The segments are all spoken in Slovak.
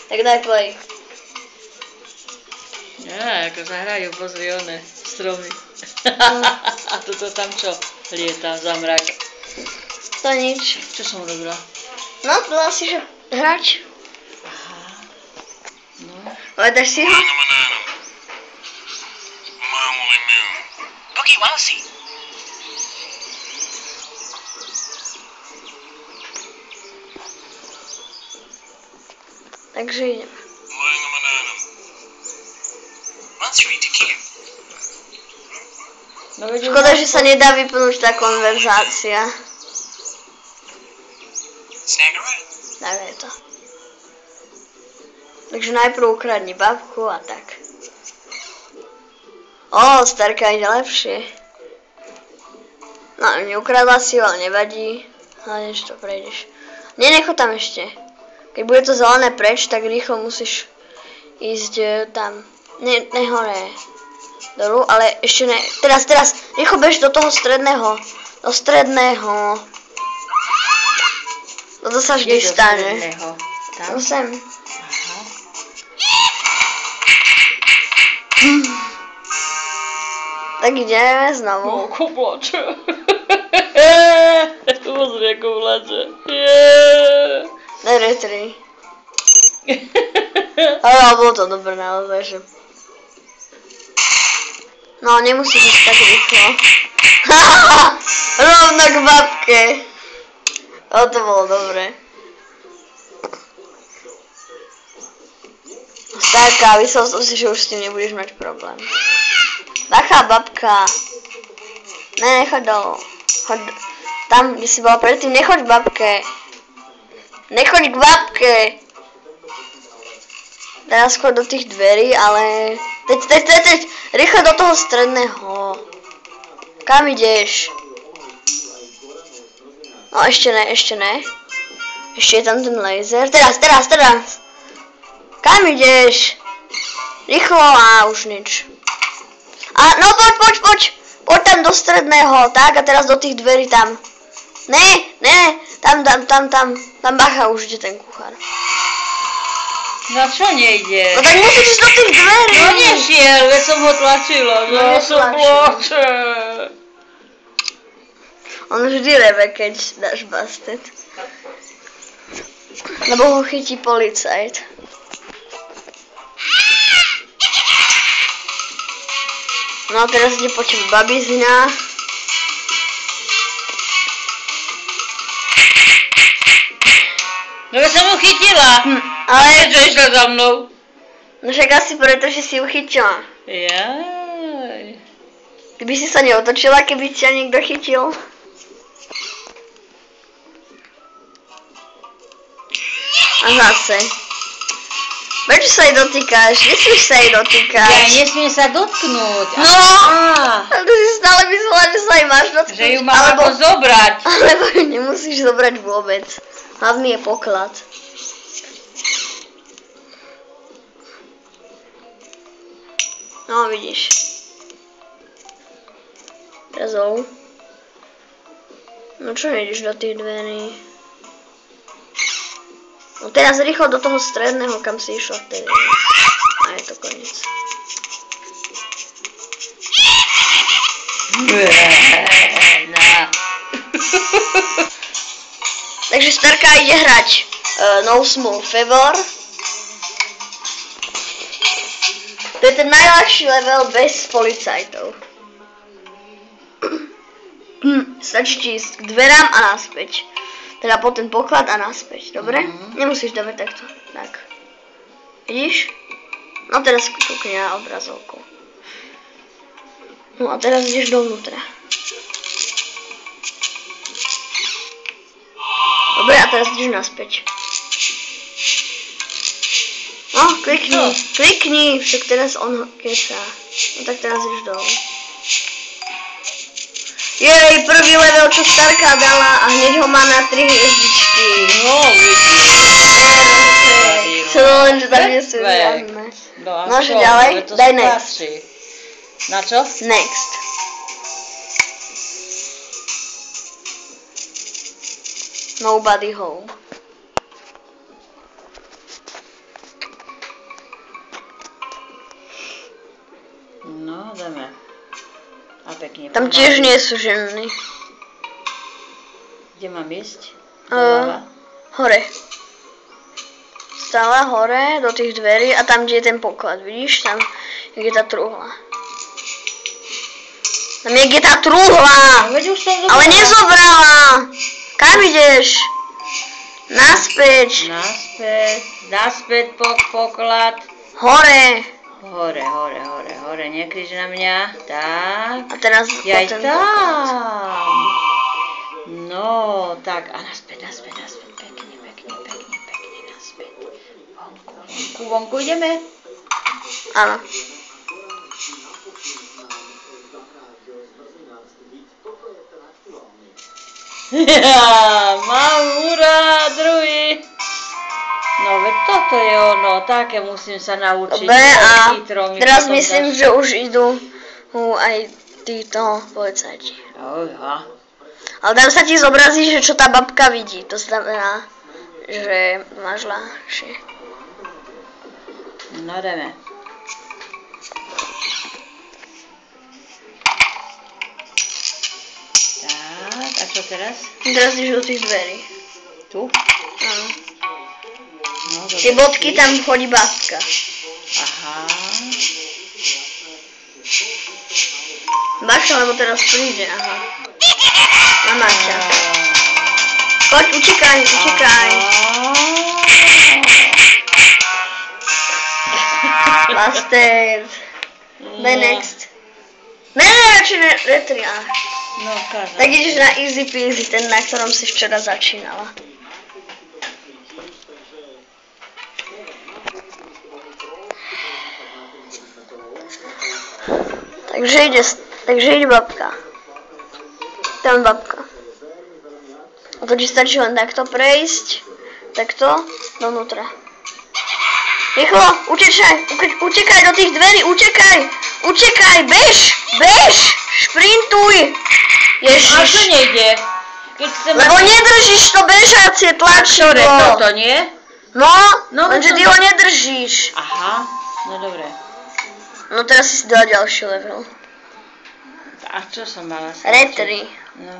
Tak daj play. Ja, ako sa hrajú, pozri one, stromy. A toto tam čo? Lieta za mrak. To nič. Čo som robila? No, dala si, že hrač. Aha. No. Hledáš si ho? Boogie Wallacey. Takže idem. Laying a banana. Let's read the cue. No, veď Škoda, že sa nedá vypnúť tá konverzácia. Snag a rat. Tak je to. Takže najprv ukradni babku a tak. Ó, starka ide lepšie. No, neukradla si ho, ale nevadí. Hlavne, že to prejdeš. Nenecho tam ešte. Keď bude to zelené preč, tak rýchlo musíš ísť tam. Ne hore. Dolu, ale ešte ne. Teraz. Rýchlo bež do toho stredného. Do stredného. Toto sa vždy stane. Tam? No sem. Aha. Tak ideme znovu. No, ako plače. Pozri, ako plače. Daj 3. Ale bolo to dobré naozaj, že... No, nemusíš ísť tak rýchlo. Rovno k babke. O, to bolo dobré. Starka, myslel som si, že už s tým nebudeš mať problém. Bacha, babka. Ne, nechoď dolu. Choď tam, kde si bola predtým, nechoď k babke. Nechoď k babke. Teraz skôr do tých dverí, ale... Teď. Rýchlo do toho stredného. Kam ideš? No, ešte ne. Ešte je tam ten laser. Teraz. Kam ideš? Rýchlo a už nič. A no poď. Poď tam do stredného, tak a teraz do tých dverí tam. Ne, tam bacha, už ide ten kuchár. No čo nejde? No tak musíš ísť do tých dverí. No nešiel, veď som ho tlačila. No, som plače. On vždy reve, keď dáš bastet. Lebo ho chytí policajt. No a teraz ide po tebe babizňa. No veď som ho chytila. Ale... Prečo išla za mnou? No však asi preto, že si ju chytila. Jaj. Ty by si sa neotočila, keby ťa niekto chytil. A zase. Prečo sa jej dotýkáš? Nesmieš sa jej dotýkať. Ja nesmiem sa dotknúť. No! Ale ty si stále myslela, že sa jej máš dotknúť. Že ju mám ako zobrať. Alebo ju nemusíš zobrať vôbec. Hlavný je poklad. No, vidíš. Teraz dolu. No čo nejdeš do tých dverí? No teraz rýchlo do toho stredného, kam si išla vtedy. A je to koniec. Takže starka ide hrať No Small Favor. To je ten najľahší level bez policajtov. Stačí ti ísť k dverám a naspäť. Teda po ten poklad a naspäť, dobre? Nemusíš dobre takto. Tak. Vidíš? No teraz kúkni na obrazovku. No a teraz ideš dovnútra. Dobre, a teraz ideš naspäť. No, klikni, však teraz on kecá. No tak teraz ideš dolu. Jej, prvý level, čo starka dala a hneď ho má na 3 hviezdičky. No, vidíš. To len, že tam nie sú žiadne. No, že ďalej, daj next. Na čo? Next. Nobody home. pekne. Tam tiež nie sú ženy. Kde mám ísť? Doľava? Hore. Stále hore do tých dverí a tam, kde je ten poklad, vidíš? Tam, kde je tá truhla. Tam je, kde je tá truhla! No, veď už som zobrala. Ale nezobrala! Kam ideš? Naspäť. Naspäť poklad. Hore. Hore, nekrič na mňa. Tak. A teraz Jaj ten tam. poklad. No, tak. A naspäť. Pekne, naspäť. Vonku ideme? Áno. Mám hurá, druhý. No veď toto je ono, také musím sa naučiť. Dobre, a Chytro mi teraz potom myslím, dáš. že už idú aj títo policajti. Aha. Ale tam sa ti zobrazí, že čo tá babka vidí. To znamená, že máš ľahšie. No ideme. Tak, a čo teraz? Teraz ideš do tých dverí. Tu? Áno. No, dobre. Tie bodky, tam chodí babka. Aha. Bacha, lebo teraz príde, aha. Mama ťa. Poď, utekaj. Bastard. Daj next. Ne, radšej retri. No, kážem. Tak ideš na easy peasy, ten, na ktorom si včera začínala. Takže ide babka. Tam babka. A to ti stačí len takto prejsť. Takto, dovnútra. Rýchlo, utekaj do tých dverí, utekaj, bež, šprintuj. A čo nejde? Keď chcem... Lebo nedržíš to bežacie tlačidlo. Toto, nie? No, No, lenže to ty to- ho nedržíš. Aha, no dobre. No teraz si dala ďalší level. A čo som mala sa Retri. No.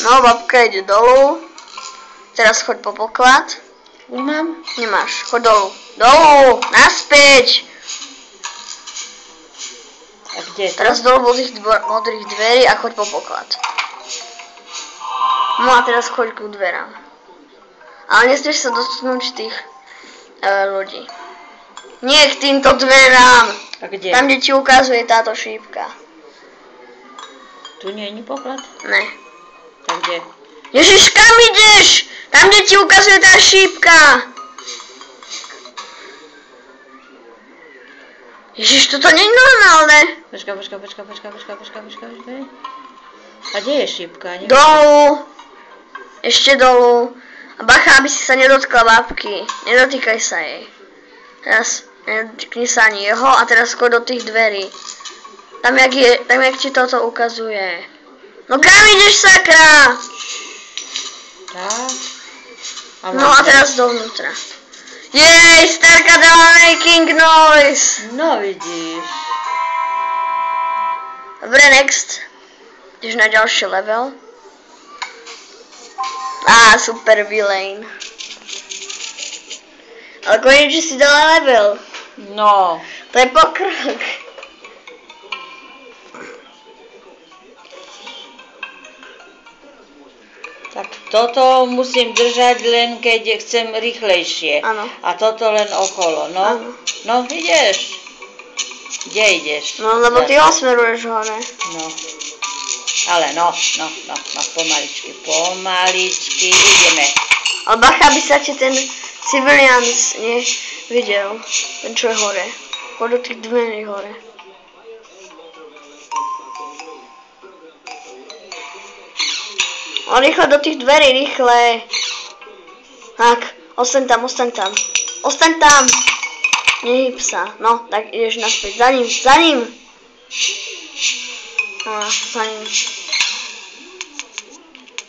No, babka ide dolu. Teraz choď po poklad. Už mám? Nemáš, choď dolu. Dolu, naspäť. A kde je to? Teraz dolu do tých modrých dverí a choď po poklad. No a teraz choď ku dverám. Ale nesmieš sa dotknúť tých ľudí. Nie k týmto dverám. A kde? Tam, kde ti ukazuje táto šípka. Tu nie je poklad? Ne. Tak kde? Ježiš, kam ideš? Tam, kde ti ukazuje tá šípka. Ježiš, toto nie je normálne. Počkaj. A kde je šípka? Dolu. Ešte dolu. A bacha, aby si sa nedotkla babky. Nedotýkaj sa jej. Teraz nedotkni sa ani jeho a teraz choď do tých dverí. Tam, jak ti toto ukazuje. No kam ideš, sakra? Tak. No a teraz dovnútra. Jej, starka dala making noise. No vidíš. Dobre, next. Ideš na ďalší level. Á, super villain. Ale konečne si dala level. No. To je pokrok. Tak toto musím držať len keď chcem rýchlejšie. Áno. A toto len okolo, no. Áno. No, ideš. Kde ideš? No, lebo ty osmeruješ hore. No. Ale no, pomaličky, ideme. Ale bacha, aby sa ti ten civilians nevidel. Ten, čo je hore. Choď do tých dverí hore. O, rýchle do tých dverí, rýchle. Tak, ostaň tam. Nehyb sa. No, tak ideš naspäť. Za ním. No, za ním.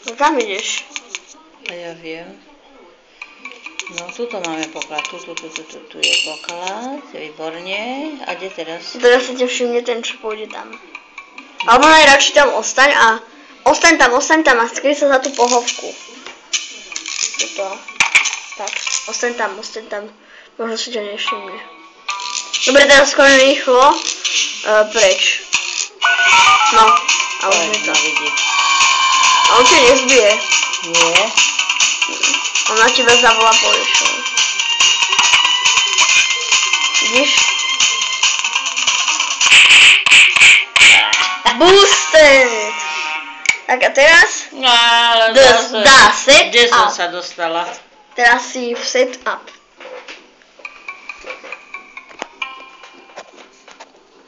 No kam ideš? A ja viem. No, tuto máme poklad. Tu je poklad. Výborne. A kde teraz? Teraz sa ťa všimne ten, čo pôjde tam. Alebo najradšej tam ostaň a ostaň tam a skryj sa za tú pohovku. Tuto. Tak, ostaň tam. Možno si ťa nevšimne. Dobre, teraz skôr rýchlo preč. No, a už je to. Vidí. A on ťa nezbije. Nie. On na teba zavolá poličov. Vidíš? Boosted! Tak a teraz? No, ale Set kde som up. sa dostala? Teraz si v set up.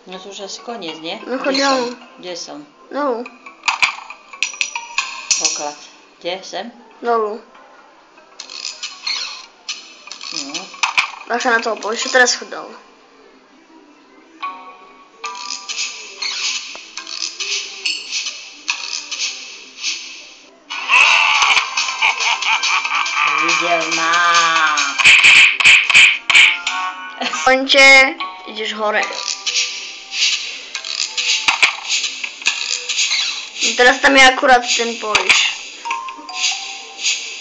No to už asi koniec, nie? No choď dolu. Kde som? Dolu. Poklad. Kde? Sem? Dolu. No. Bacha na toho poliča, teraz choď dolu. Videl ma. Poňte, ideš hore. No teraz tam je akurát ten polič.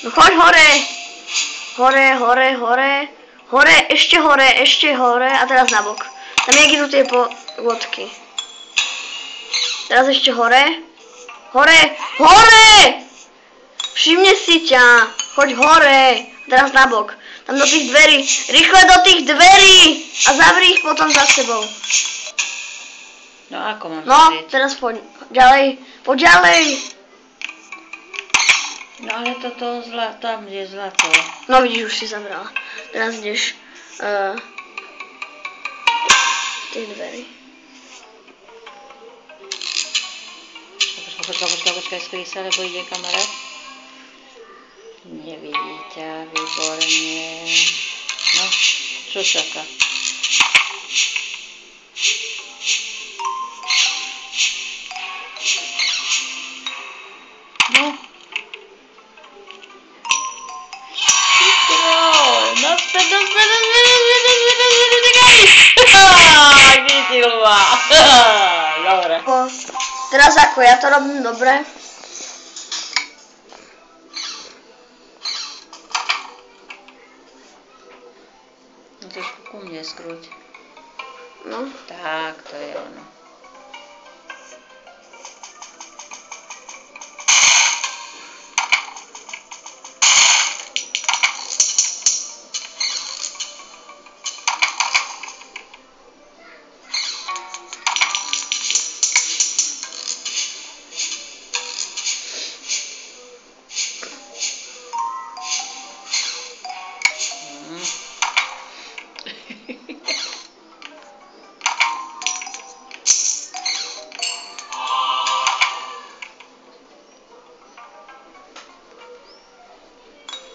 No choď hore. Hore, ešte hore a teraz nabok. Tam jak idú tie lodky. Teraz ešte hore. Hore! Všimne si ťa. Choď hore. Teraz nabok. Tam do tých dverí. Rýchle do tých dverí. A zavri ich potom za sebou. No ako mám No, zavrieť? teraz poď ďalej. Poď ďalej. No ale toto tam je zlato. No vidíš, už si zabrala. Teraz ideš tie dverí. Počkaj, skryj sa, lebo ide kamarát. Nevidí ťa, výborne. No, čo čaká? No. Naspäť. Chytil ma. Dobre. Teraz ako ja to robím dobre. No trošku ku mne skrúť. No. Tak, to je ono.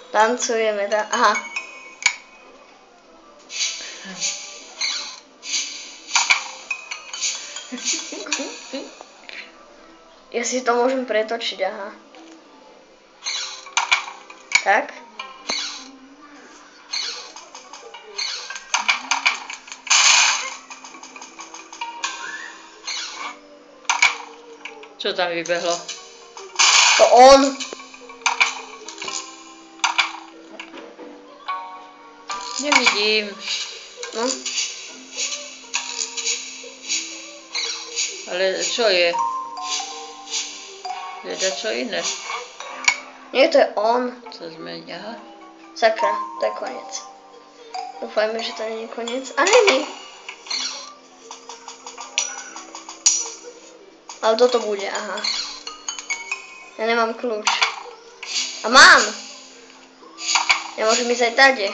Tancujeme tam. Aha. Ja si to môžem pretočiť, aha. Tak. Čo tam vybehlo? To on. Nevidím. No. Ale čo je? Je čo iné? Nie, to je on. Co zmení? Aha. Sakra, to je koniec. Dúfajme, že to nie je koniec. A není. Ale toto bude, aha. Ja nemám kľúč. A mám! Nemôžem ísť aj tady.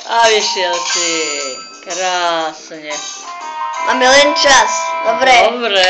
A vyšiel si. Krásne. Máme len čas. Dobre. Dobre.